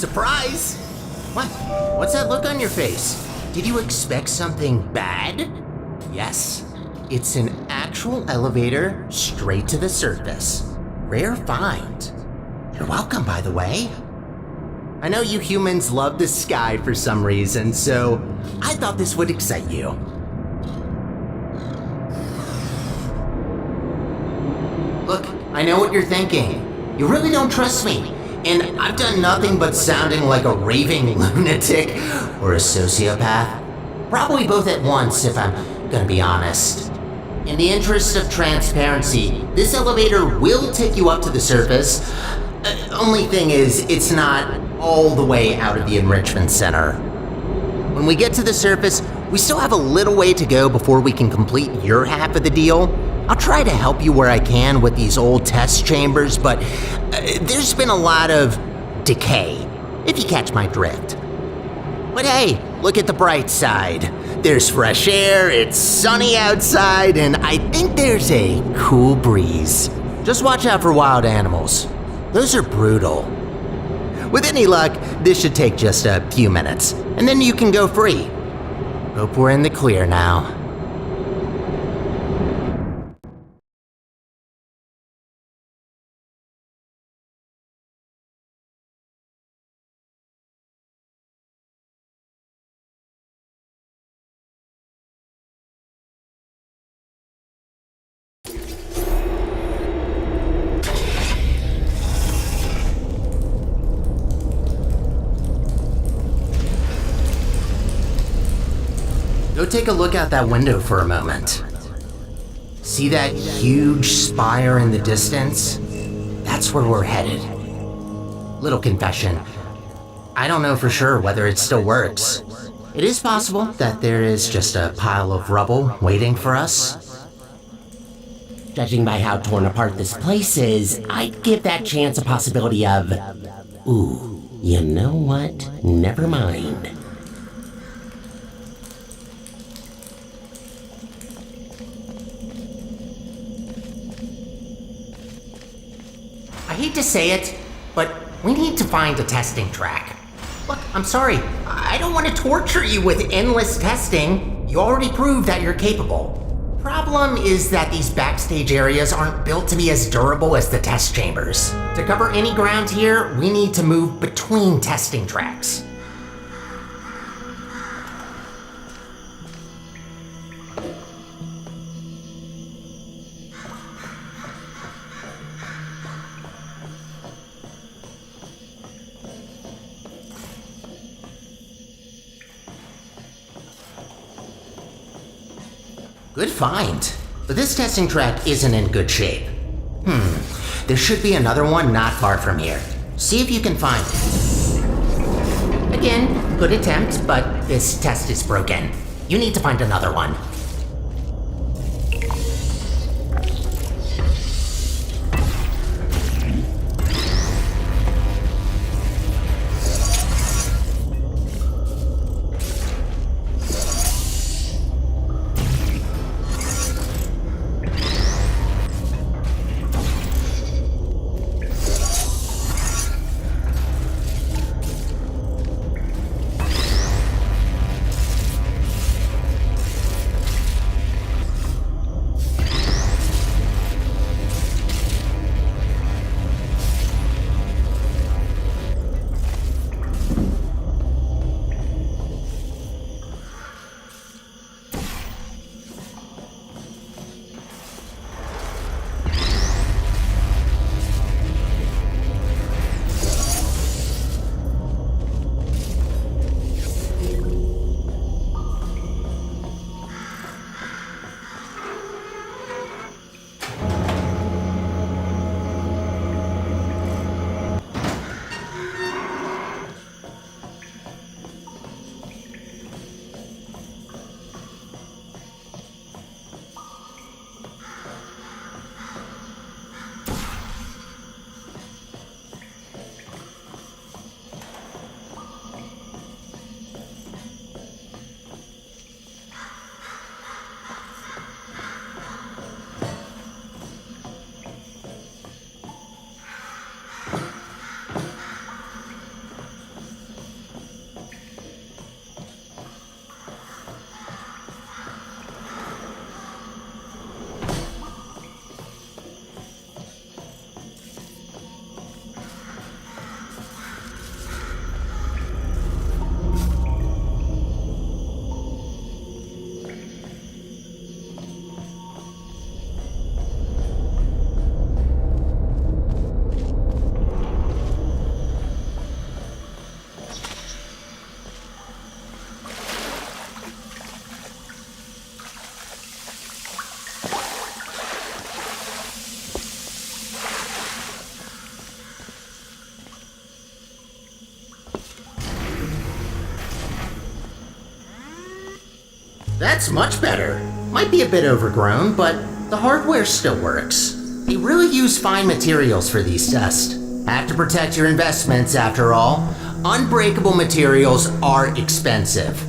Surprise! What? What's that look on your face? Did you expect something bad? Yes, it's an actual elevator straight to the surface. Rare find. You're welcome, by the way. I know you humans love the sky for some reason, so I thought this would excite you. Look, I know what you're thinking. You really don't trust me. And I've done nothing but sounding like a raving lunatic or a sociopath. Probably both at once, if I'm gonna be honest. In the interest of transparency, this elevator will take you up to the surface. Only thing is, it's not all the way out of the enrichment center. When we get to the surface, we still have a little way to go before we can complete your half of the deal. I'll try to help you where I can with these old test chambers, but there's been a lot of decay, if you catch my drift. But hey, look at the bright side. There's fresh air, it's sunny outside, and I think there's a cool breeze. Just watch out for wild animals. Those are brutal. With any luck, this should take just a few minutes, and then you can go free. Hope we're in the clear now. Go take a look out that window for a moment. See that huge spire in the distance? That's where we're headed. Little confession. I don't know for sure whether it still works. It is possible that there is just a pile of rubble waiting for us. Judging by how torn apart this place is, I'd give that chance a possibility of... Ooh, you know what? Never mind. I hate to say it, but we need to find a testing track. Look, I'm sorry. I don't want to torture you with endless testing. You already proved that you're capable. Problem is that these backstage areas aren't built to be as durable as the test chambers. To cover any ground here, we need to move between testing tracks. Good find, but this testing track isn't in good shape. There should be another one not far from here. See if you can find it. Again, good attempt, but this test is broken. You need to find another one. That's much better. Might be a bit overgrown, but the hardware still works. They really use fine materials for these tests. Have to protect your investments, after all. Unbreakable materials are expensive.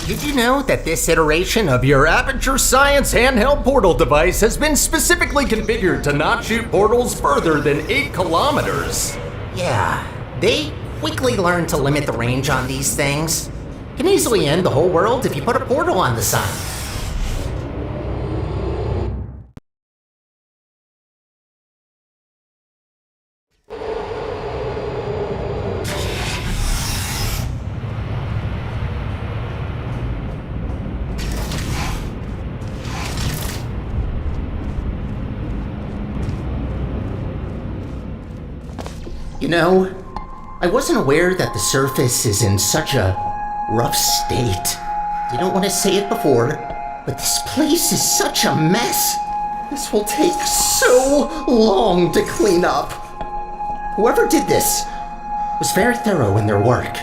Did you know that this iteration of your Aperture Science handheld portal device has been specifically configured to not shoot portals further than 8 kilometers? Yeah, they quickly learn to limit the range on these things. Can easily end the whole world if you put a portal on the sun. You know, I wasn't aware that the surface is in such a rough state. Didn't want to say it before, but this place is such a mess. This will take so long to clean up. Whoever did this was very thorough in their work.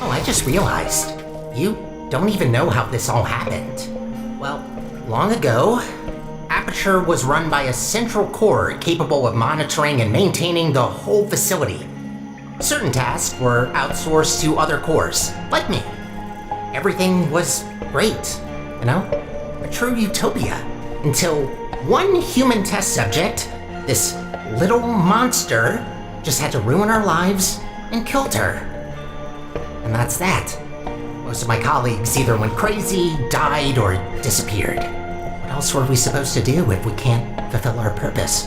I just realized, you don't even know how this all happened. Well, long ago, Aperture was run by a central core capable of monitoring and maintaining the whole facility. Certain tasks were outsourced to other cores, like me. Everything was great, you know? A true utopia. Until one human test subject, this little monster, just had to ruin our lives and killed her. And that's that. Most of my colleagues either went crazy, died, or disappeared. What else were we supposed to do if we can't fulfill our purpose?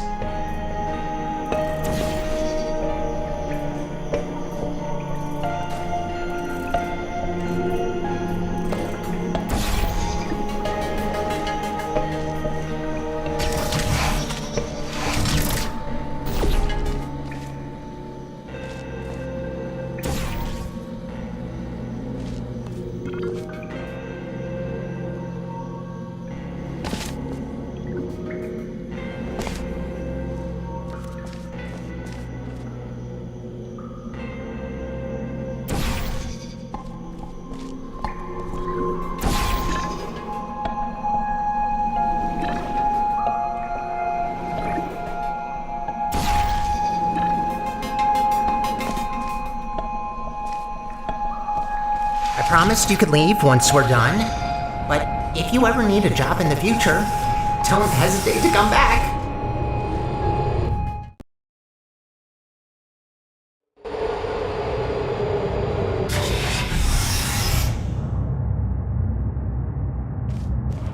I promised you could leave once we're done, but if you ever need a job in the future, don't hesitate to come back.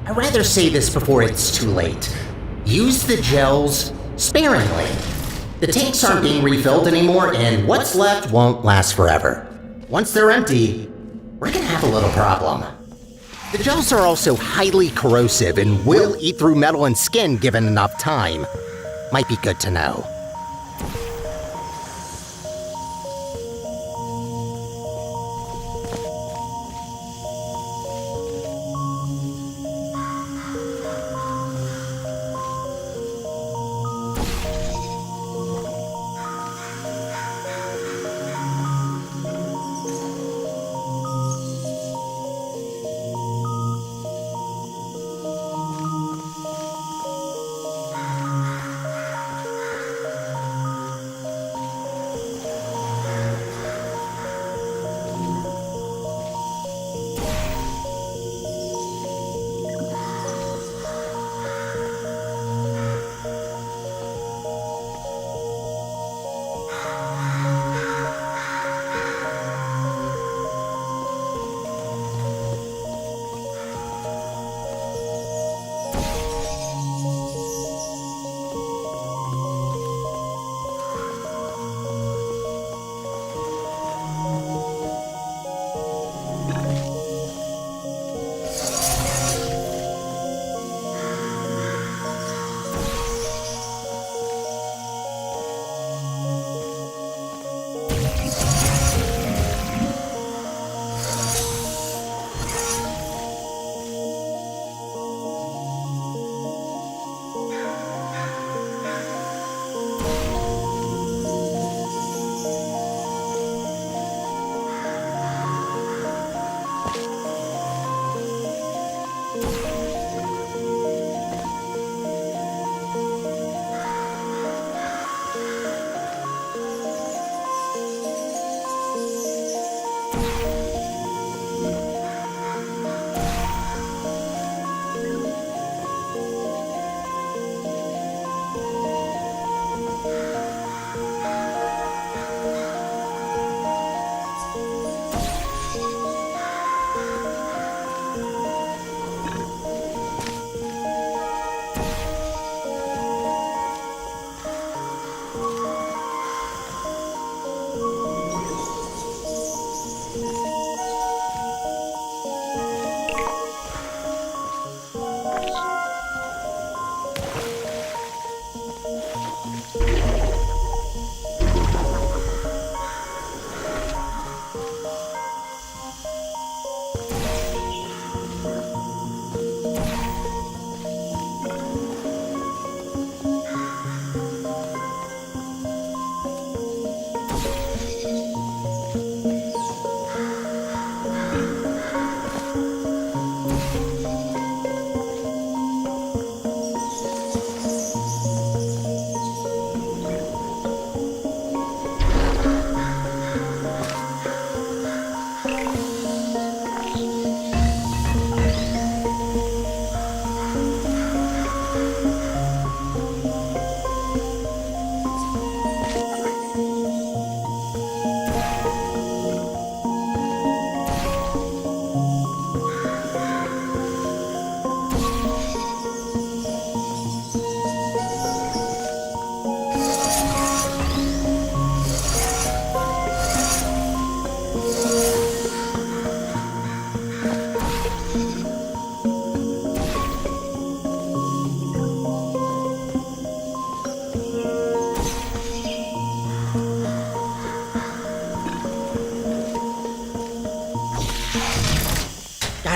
I'd rather say this before it's too late. Use the gels sparingly. The tanks aren't being refilled anymore, and what's left won't last forever. Once they're empty, we're gonna have a little problem. The gels are also highly corrosive and will eat through metal and skin given enough time. Might be good to know.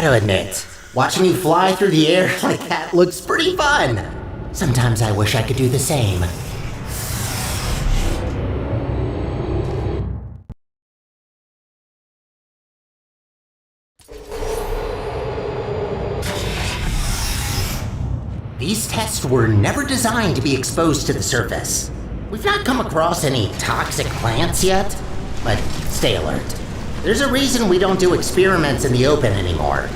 gotta admit, watching you fly through the air like that looks pretty fun. Sometimes I wish I could do the same. These tests were never designed to be exposed to the surface. We've not come across any toxic plants yet, but stay alert. There's a reason we don't do experiments in the open anymore.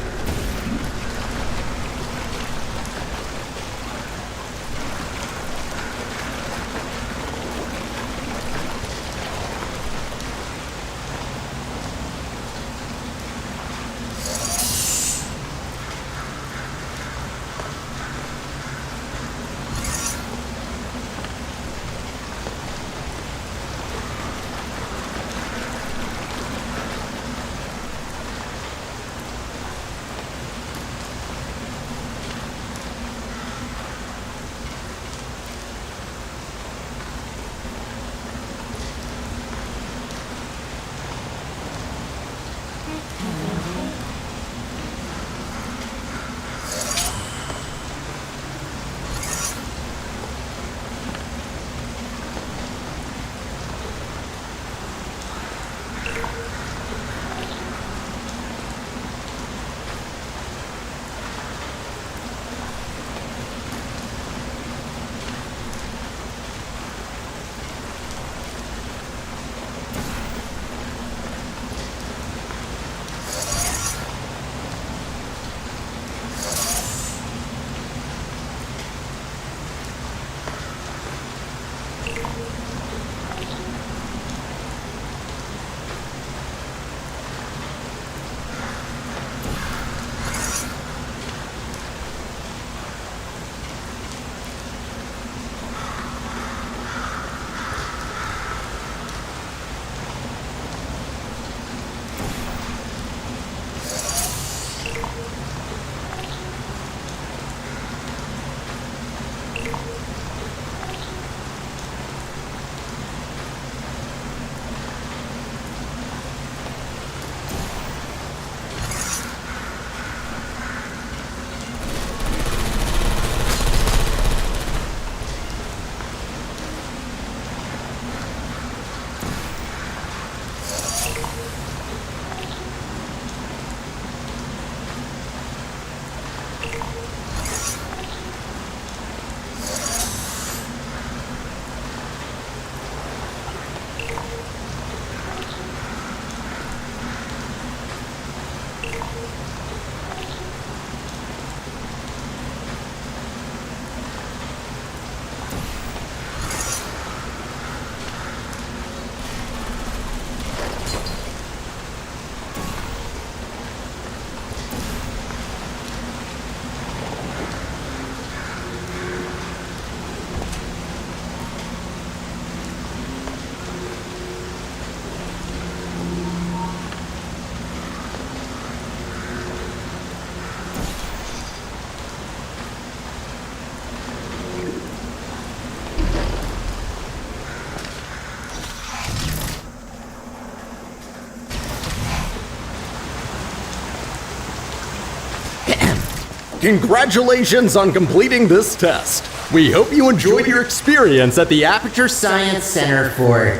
Congratulations on completing this test. We hope you enjoyed your experience at the Aperture Science Center for...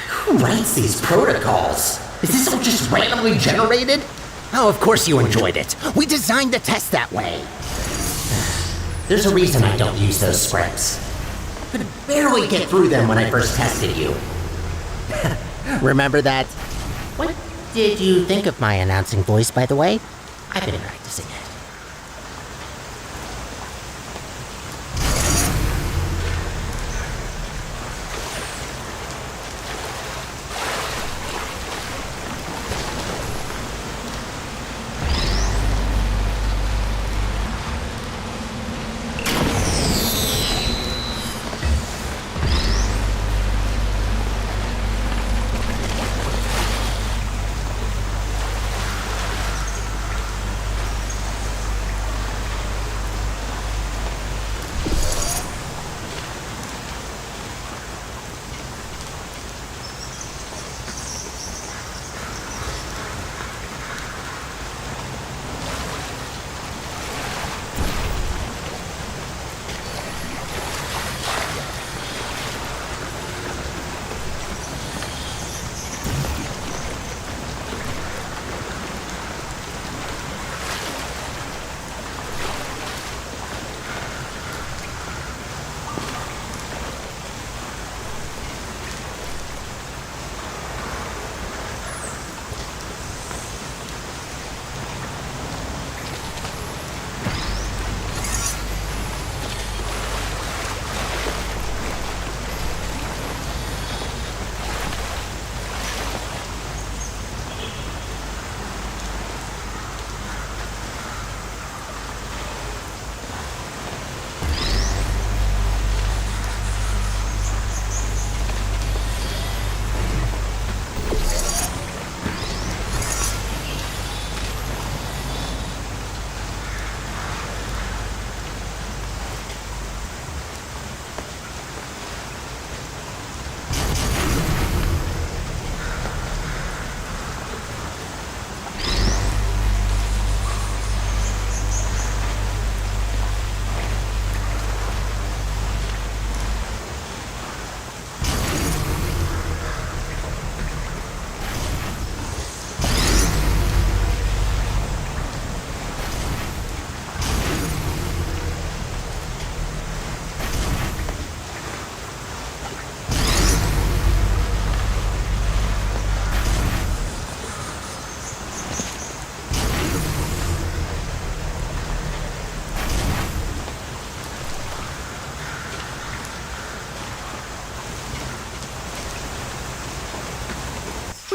Who writes these protocols? Is this all just randomly generated? Oh, of course you enjoyed it. We designed the test that way. There's a reason I don't use those scripts. I could barely get through them when I first tested you. Remember that? What did you think of my announcing voice, by the way? I've been practicing it.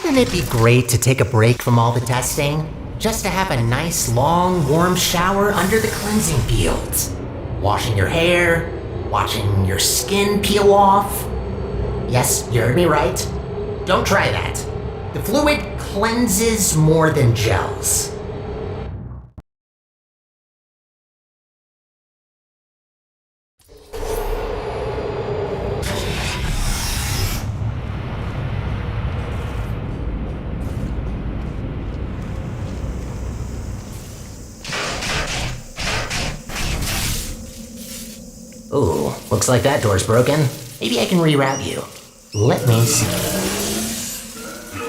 Wouldn't it be great to take a break from all the testing? Just to have a nice, long, warm shower under the cleansing fields. Washing your hair, watching your skin peel off. Yes, you heard me right. Don't try that. The fluid cleanses more than gels. Ooh, looks like that door's broken. Maybe I can reroute you. Let me see.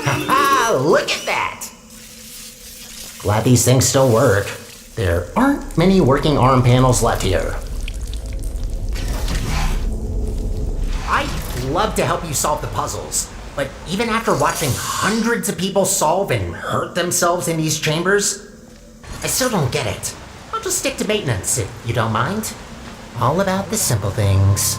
Ha-ha! Look at that! Glad these things still work. There aren't many working arm panels left here. I'd love to help you solve the puzzles, but even after watching hundreds of people solve and hurt themselves in these chambers, I still don't get it. I'll just stick to maintenance if you don't mind. All about the simple things.